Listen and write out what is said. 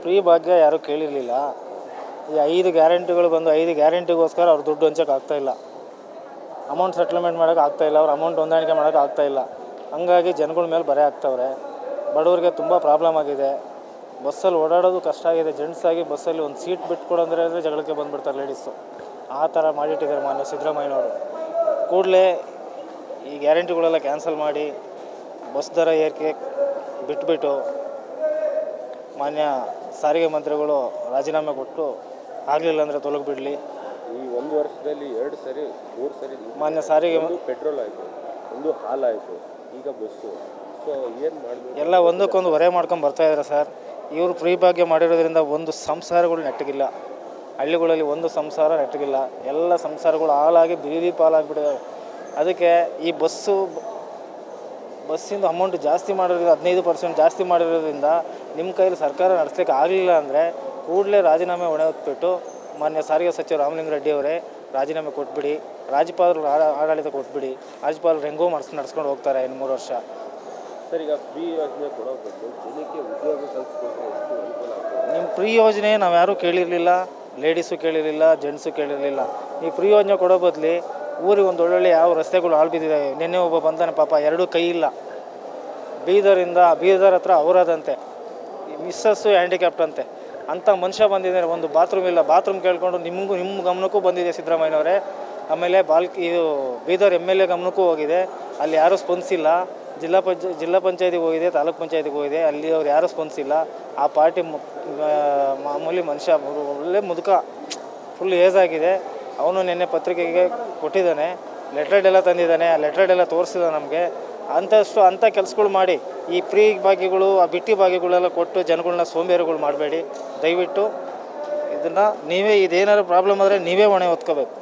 Free ಭಾಗ್ಯ ಯಾರೂ ಕೇಳಿರಲಿಲ್ಲ. ಈ 5 ಗ್ಯಾರಂಟಿಗಳು ಬಂದು 5 ಗ್ಯಾರಂಟಿಗೋಸ್ಕರ ಅವ್ರು ದುಡ್ಡು ಹಂಚೋಕೆ ಆಗ್ತಾಯಿಲ್ಲ. ಅಮೌಂಟ್ ಸೆಟ್ಲ್ಮೆಂಟ್ ಮಾಡೋಕೆ ಆಗ್ತಾಯಿಲ್ಲ, ಅವ್ರು ಅಮೌಂಟ್ ಹೊಂದಾಣಿಕೆ ಮಾಡೋಕೆ ಆಗ್ತಾಯಿಲ್ಲ. ಹಂಗಾಗಿ ಜನಗಳ ಮೇಲೆ ಬರೆ ಆಗ್ತವ್ರೆ. ಬಡವ್ರಿಗೆ ತುಂಬ ಪ್ರಾಬ್ಲಮ್ ಆಗಿದೆ. ಬಸ್ಸಲ್ಲಿ ಓಡಾಡೋದು ಕಷ್ಟ ಆಗಿದೆ. ಜೆಂಟ್ಸಾಗಿ ಬಸ್ಸಲ್ಲಿ ಒಂದು ಸೀಟ್ ಬಿಟ್ಕೊಡು ಅಂದರೆ ಜಗಳಕ್ಕೆ ಬಂದುಬಿಡ್ತಾರೆ ಲೇಡೀಸು. ಆ ಥರ ಮಾಡಿಟ್ಟಿದ್ದಾರೆ ಮಾನ್ಯ ಸಿದ್ದರಾಮಯ್ಯನವರು. ಕೂಡಲೇ ಈ ಗ್ಯಾರಂಟಿಗಳೆಲ್ಲ ಕ್ಯಾನ್ಸಲ್ ಮಾಡಿ ಬಸ್ ದರ ಏರಿಕೆ ಬಿಟ್ಬಿಟ್ಟು ಮಾನ್ಯ ಸಾರಿಗೆ ಮಂತ್ರಿಗಳು ರಾಜೀನಾಮೆ ಕೊಟ್ಟು ಆಗಲಿಲ್ಲ ಅಂದರೆ ತೊಲಗಿಬಿಡಲಿ. ಈ ಒಂದು ವರ್ಷದಲ್ಲಿ 2 ಸರಿ 3 ಸರಿ ಮಾನ್ಯ ಸಾರಿಗೆ ಪೆಟ್ರೋಲ್ ಆಯಿತು, ಒಂದು ಹಾಲಾಯಿತು, ಈಗ ಬಸ್ಸು. ಸೊ ಏನು ಮಾಡಬೇಕು? ಎಲ್ಲ ಒಂದಕ್ಕೊಂದು ಹೊರೆ ಮಾಡ್ಕೊಂಡು ಬರ್ತಾಯಿದ್ದಾರೆ ಸರ್. ಇವರು ಫ್ರೀ ಭಾಗ್ಯ ಮಾಡಿರೋದ್ರಿಂದ ಒಂದು ಸಂಸಾರಗಳು ನೆಟ್ಟಗಿಲ್ಲ. ಹಳ್ಳಿಗಳಲ್ಲಿ ಒಂದು ಸಂಸಾರ ನೆಟ್ಟಗಿಲ್ಲ. ಎಲ್ಲ ಸಂಸಾರಗಳು ಹಾಳಾಗಿ ಬೀದಿ ಪಾಲಾಗಿಬಿಟ್ಟಿದ್ದಾವೆ. ಅದಕ್ಕೆ ಈ ಬಸ್ಸಿಂದು ಅಮೌಂಟ್ ಜಾಸ್ತಿ ಮಾಡಿರೋದ್ರಿಂದ 15% ಜಾಸ್ತಿ ಮಾಡಿರೋದ್ರಿಂದ ನಿಮ್ಮ ಕೈಲಿ ಸರ್ಕಾರ ನಡೆಸ್ಲಿಕ್ಕೆ ಆಗಲಿಲ್ಲ ಅಂದರೆ ಕೂಡಲೇ ರಾಜೀನಾಮೆ ಹೊಣೆ ಹೊತ್ಬಿಟ್ಟು ಮಾನ್ಯ ಸಾರಿಗೆ ಸಚಿವ ರಾಮಲಿಂಗಾರೆಡ್ಡಿ ಅವರೇ ರಾಜೀನಾಮೆ ಕೊಟ್ಬಿಡಿ. ರಾಜ್ಯಪಾಲರು ಆಡಳಿತ ಕೊಟ್ಬಿಡಿ. ರಾಜ್ಯಪಾಲರು ಹೆಂಗೋ ನಡೆಸ್ಕೊಂಡು ಹೋಗ್ತಾರೆ ಇನ್ನು 3 ವರ್ಷ. ಸರ್, ಈಗ ಫ್ರೀ ಯೋಜನೆ ಕೊಡೋ ಬದಲು ಜನಕ್ಕೆ ಉದ್ಯೋಗ ಕಲ್ಪಿಸ್ಕೊಟ್ರೆ ಎಷ್ಟು ಅನುಕೂಲ ಆಗ್ತದೆ? ನಿಮ್ಮ ಫ್ರೀ ಯೋಜನೆ ನಾವು ಯಾರೂ ಕೇಳಿರಲಿಲ್ಲ, ಲೇಡೀಸು ಕೇಳಿರಲಿಲ್ಲ, ಜೆಂಟ್ಸು ಕೇಳಿರಲಿಲ್ಲ. ಈ ಫ್ರೀ ಯೋಜನೆ ಕೊಡೋ ಬದಲು ಊರಿಗೆ ಒಂದು ಒಳ್ಳೊಳ್ಳೆ ಯಾವ ರಸ್ತೆಗಳು ಹಾಳು ಬಿದ್ದಿದ್ದಾವೆ. ನಿನ್ನೆ ಒಬ್ಬ ಬಂದಾನೆ ಪಾಪ, 2 ಕೈ ಇಲ್ಲ. ಬೀದರ್ ಹತ್ರ ಅವರದಂತೆ ಮಿಸ್ಸಸ್ಸು ಹ್ಯಾಂಡಿಕ್ಯಾಪ್ಟ್ ಅಂತೆ. ಅಂಥ ಮನುಷ್ಯ ಬಂದಿದ್ದಾರೆ. ಒಂದು ಬಾತ್ರೂಮ್ ಇಲ್ಲ. ಬಾತ್ರೂಮ್ ಕೇಳಿಕೊಂಡು ನಿಮ್ಮ ಗಮನಕ್ಕೂ ಬಂದಿದೆ ಸಿದ್ದರಾಮಯ್ಯನವರೇ. ಆಮೇಲೆ ಇದು ಬೀದರ್ MLA ಗಮನಕ್ಕೂ ಹೋಗಿದೆ. ಅಲ್ಲಿ ಯಾರೂ ಸ್ಪಂದಿಸಿಲ್ಲ. ಜಿಲ್ಲಾ ಪಂಚಾಯತಿಗೆ ಹೋಗಿದೆ, ತಾಲೂಕು ಪಂಚಾಯತಿಗೆ ಹೋಗಿದೆ. ಅಲ್ಲಿ ಅವ್ರು ಯಾರೂ ಸ್ಪಂದಿಸಿಲ್ಲ. ಆ ಪಾರ್ಟಿ ಮಾಮೂಲಿ ಮನುಷ್ಯ, ಒಳ್ಳೆ ಮುದುಕ, ಫುಲ್ ಏಜ್ ಆಗಿದೆ. ಅವನು ನಿನ್ನೆ ಪತ್ರಿಕೆಗೆ ಕೊಟ್ಟಿದ್ದಾನೆ, ಲೆಟ್ರೆಡ್ ಎಲ್ಲ ತಂದಿದ್ದಾನೆ. ಆ ಲೆಟ್ರೆಡ್ ಎಲ್ಲ ತೋರಿಸಿದ ನಮಗೆ. ಅಂಥ ಕೆಲಸಗಳು ಮಾಡಿ ಈ ಫ್ರೀ ಭಾಗ್ಯಗಳು, ಆ ಬಿಟ್ಟಿ ಭಾಗ್ಯಗಳೆಲ್ಲ ಕೊಟ್ಟು ಜನಗಳನ್ನ ಸೋಂಬೇರಿಗಳು ಮಾಡಬೇಡಿ ದಯವಿಟ್ಟು. ಇದೇನಾದ್ರು ಪ್ರಾಬ್ಲಮ್ ಆದರೆ ನೀವೇ ಹೊಣೆ ಹೊತ್ಕೋಬೇಕು.